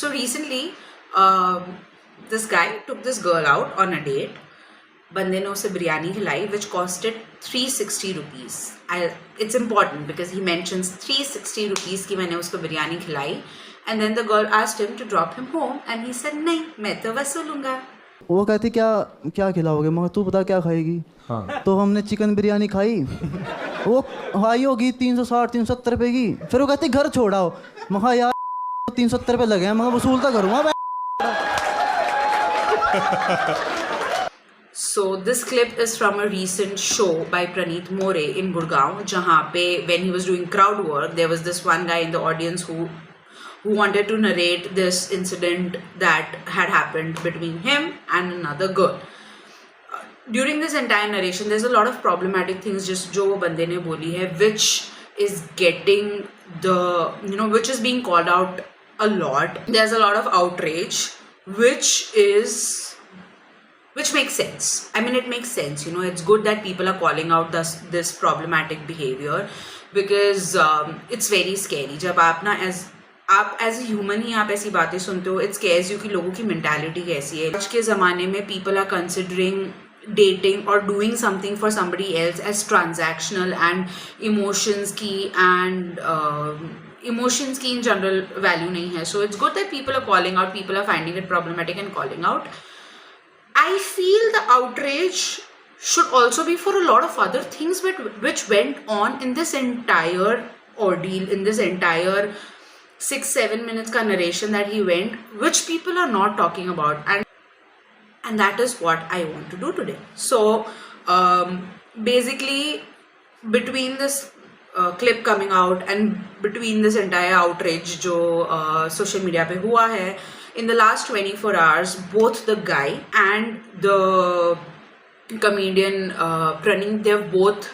So recently, this guy took this girl out on a date. बंदे ने उसे बिरयानी खिलाई which costed 360 rupees. It's important because he mentions 360 rupees कि मैंने उसको बिरयानी खिलाई, and then the girl asked him to drop him home and he said नहीं, मैं तो वसूलूंगा. वो कहती क्या क्या खिलाओगे, मगर तू बता क्या खाएगी. हाँ. तो हमने चिकन बिरयानी खाई, वो हाई होगी 360-370 रुपए की. फिर वो कहती घर छोड़ाओ. मगर यार 370 रुपए लगे हैं, मगर वसूल तो करूँगा. So this clip is from a recent show by Pranit Morey in Gurgaon, जहाँ पे when he was doing crowd work, there was this one guy in the audience who wanted to narrate this incident that had happened between him and another girl. During this entire narration, there's a lot of problematic things just जो वो बंदे ने बोली है, which is getting which is being called out a lot. There's a lot of outrage, which makes sense. I mean, it makes sense. It's good that people are calling out this problematic behavior because it's very scary. जब आप as a human ही आप ऐसी बातें सुनते हो, it scares you कि लोगों की mentality कैसी है. आज के ज़माने में people are considering dating or doing something for somebody else as transactional, and emotions की in general value नहीं है. So it's good that people are calling out, people are finding it problematic and calling out. I feel the outrage should also be for a lot of other things which went on in this entire ordeal, in this entire 6-7 minutes ka narration that he went, which people are not talking about, and that is what I want to do today. So basically, between this clip coming out and between this entire outrage जो social media पे हुआ है, in the last 24 hours, both the guy and the comedian Pranit, they've both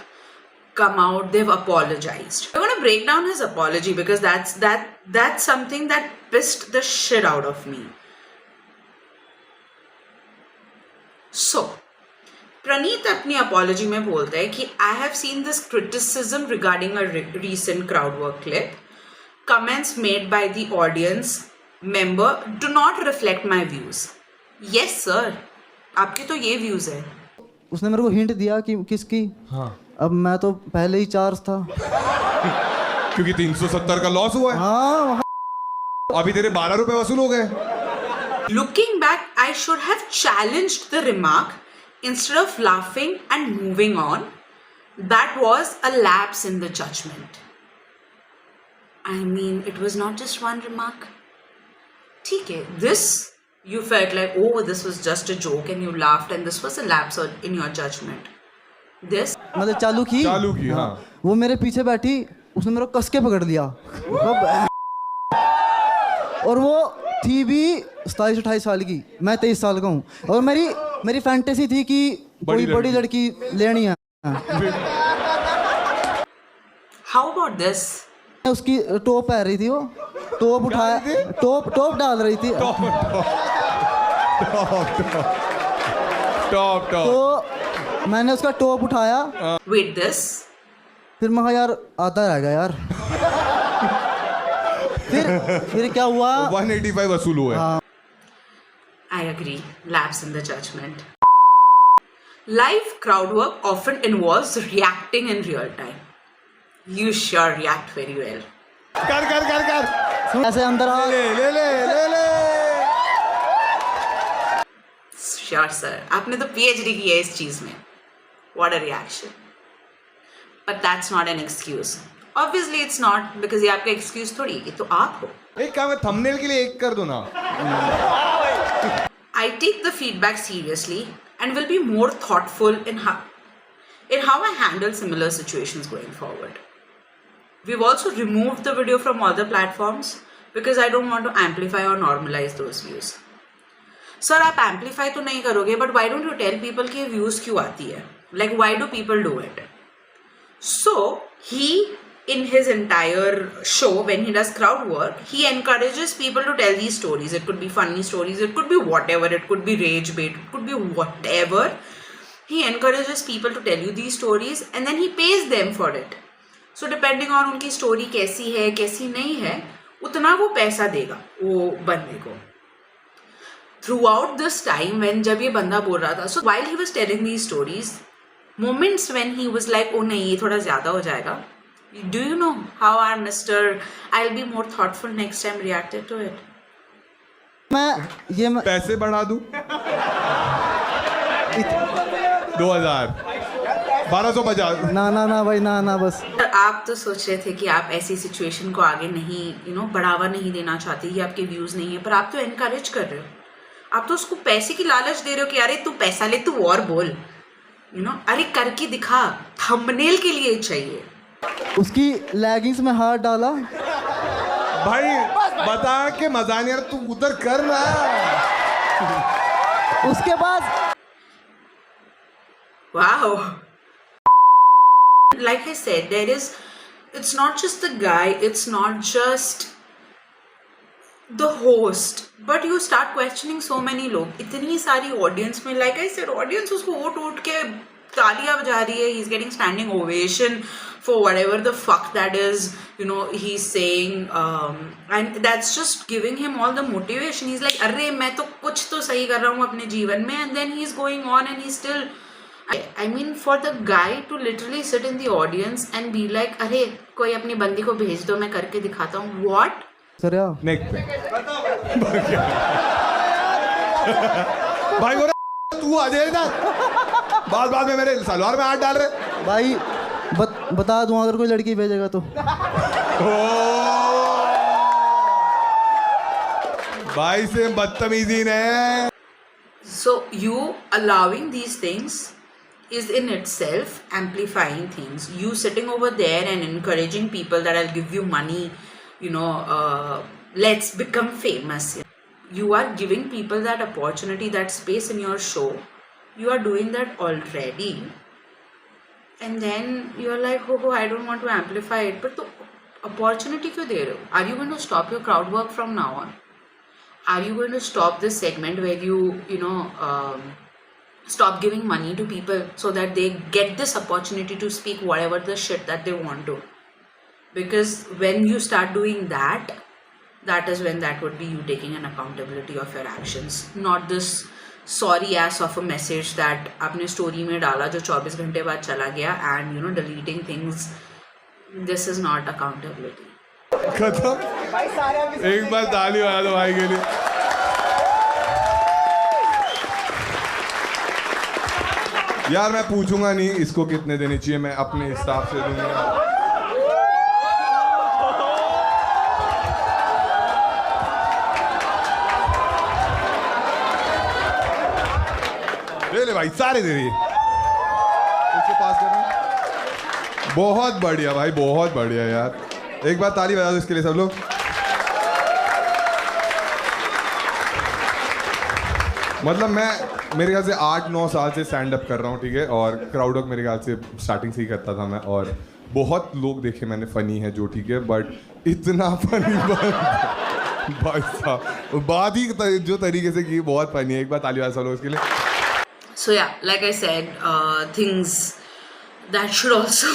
come out, they've apologized. I want to break down his apology because that's something that pissed the shit out of me. So Pranit अपनी apology में बोलता है कि I have seen this criticism regarding a recent crowd work clip. Comments made by the audience member do not reflect my views. Yes sir, आपके तो ये views है. उसने मेरे को हिंट दिया कि किसकी. हाँ. अब मैं तो पहले ही चार्ज था. क्योंकि 370 का लॉस हुआ है. हाँ. अभी तेरे 12 रुपए वसूल हो गए. Looking back, I should have challenged the remark instead of laughing and moving on. That was a lapse in the judgment. I mean, it was not just one remark. ठीक है, this you felt like, oh, this was just a joke and you laughed and this was a lapse in your judgment. This मतलब चालू की हाँ. वो मेरे पीछे बैठी, उसने मेरे को कस के पकड़ लिया. और वो थी भी 27-28 साल की, मैं 23 साल का हूँ, और मेरी फैंटेसी थी कि कोई बड़ी लड़की लेनी है. How about this? उसकी टॉप पहन रही थी, वो टॉप उठाया, टॉप डाल रही थी. टॉप तो मैंने उसका टॉप उठाया. Wait, this? फिर मैं यार आता रह गया यार. फिर क्या हुआ, 185 वसूल हुआ है. I agree, lapse in the judgment. Live crowd work often involves reacting in real time. You sure react very well. कर ऐसे अंदर आ. ले. Sure sir, आपने तो PhD की है इस चीज में. What a reaction. But that's not an excuse. Obviously it's not, because ये आपका excuse थोड़ी है, तो आप हो. एक काम है, थंबनेल के लिए एक कर दो ना. I take the feedback seriously and will be more thoughtful in how I handle similar situations going forward. We've also removed the video from all the platforms because I don't want to amplify or normalize those views. Sir, आप amplify तो नहीं करोगे, but why don't you tell people कि views क्यों आती है? Like, why do people do it? So he, in his entire show, when he does crowd work, he encourages people to tell these stories. It could be funny stories, it could be whatever, it could be rage bait, it could be whatever. He encourages people to tell you these stories and then he pays them for it. So depending on उनकी story कैसी है कैसी नहीं है, उतना वो पैसा देगा वो बंदे को. Throughout this time when जब ये बंदा बोल रहा था, so while he was telling these stories, moments when he was like, oh नहीं ये थोड़ा ज़्यादा हो जाएगा. Do you know how our Mr. I'll be more thoughtful next time reacted to it? मैं पैसे बढ़ा दूं 2000 1250. ना भाई ना बस. आप तो सोच रहे थे कि आप ऐसी सिचुएशन को आगे नहीं बढ़ावा नहीं देना चाहते, ये आपके व्यूज नहीं है, पर आप तो एनकरेज कर रहे हो. आप तो उसको पैसे की लालच दे रहे हो कि अरे तू पैसा ले, तू और बोल, अरे करके दिखा, थंबनेल के लिए चाहिए. उसकी लेगिंग्स में हाथ डाला. भाई बता के मजा नहीं, यार तू उधर कर रहा. उसके बाद wow, like I said, it's not just the guy, it's not just the host, but you start questioning so many लोग. इतनी सारी audience में, like I said, audience उसको उठ के तालियां बजा रही है. He's getting standing ovation for whatever the fuck that is, he's saying, and that's just giving him all the motivation. He's like, अरे मैं तो कुछ तो सही कर रहा हूँ अपने जीवन में, and then he's going on and he's still, I mean, for the guy to literally sit in the audience and be like, अरे कोई अपनी बंदी को भेज दो, मैं करके दिखाता हूँ. What? सर यार नेक पे भाई बोल तू आ जाए ना, बाद में मेरे सलवार में हाथ डाल रहे. भाई बता दूं अगर कोई लड़की भेजेगा तो. भाई से बदतमीजी ने. So you allowing these things is in itself amplifying things. You sitting over there and encouraging people that I'll give you money, let's become famous. You are giving people that opportunity, that space in your show. You are doing that already. And then you're like, oh, I don't want to amplify it. But the opportunity क्यों दे रहे हो? Are you going to stop your crowd work from now on? Are you going to stop this segment where you stop giving money to people so that they get this opportunity to speak whatever the shit that they want to? Because when you start doing that, that is when that would be you taking an accountability of your actions, not this sorry ass of a message that आपने story में डाला जो 24 घंटे बाद चला गया and deleting things. This is not accountability. खत्म. एक बार ताली बजा दो भाई के लिए. यार मैं पूछूंगा नहीं इसको कितने देने चाहिए, मैं अपने हिसाब से दूंगा. ले भाई सारे दे दिए. इसके पास करना. बहुत बढ़िया भाई, बहुत बढ़िया यार. एक बार ताली बजा दो इसके लिए सब लोग. मतलब मेरे ख्याल से 8-9 साल से स्टैंड अप कर रहा हूँ, ठीक है, और क्राउड वर्क मेरे ख्याल से स्टार्टिंग से ही करता था मैं, और बहुत लोग देखे मैंने फनी है जो, ठीक है, बट इतना फनी भाई साहब बात ही जो तरीके से की बहुत फनी है. एक बार ताली बजा सब लोग इसके लिए. So yeah, like I said, things that should also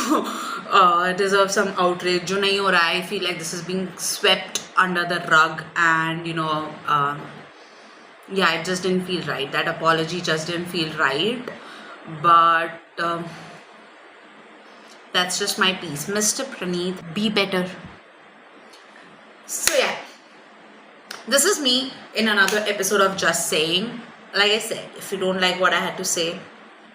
deserve some outrage. जो नहीं हो रहा है, I feel like this is being swept under the rug, and yeah, it just didn't feel right. That apology just didn't feel right. But that's just my piece. Mr. Pranit, be better. So yeah, this is me in another episode of Just Saying. Like I said, if you don't like what I had to say,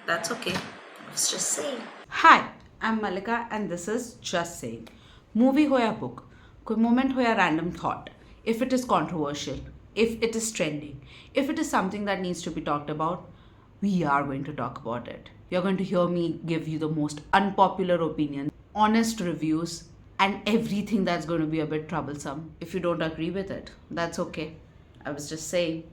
that's okay. I was just saying. Hi, I'm Malika and this is Just Saying. Movie ho ya book, koi moment ho ya random thought, if it is controversial, if it is trending, if it is something that needs to be talked about, we are going to talk about it. You're going to hear me give you the most unpopular opinions, honest reviews, and everything that's going to be a bit troublesome. If you don't agree with it, that's okay. I was just saying.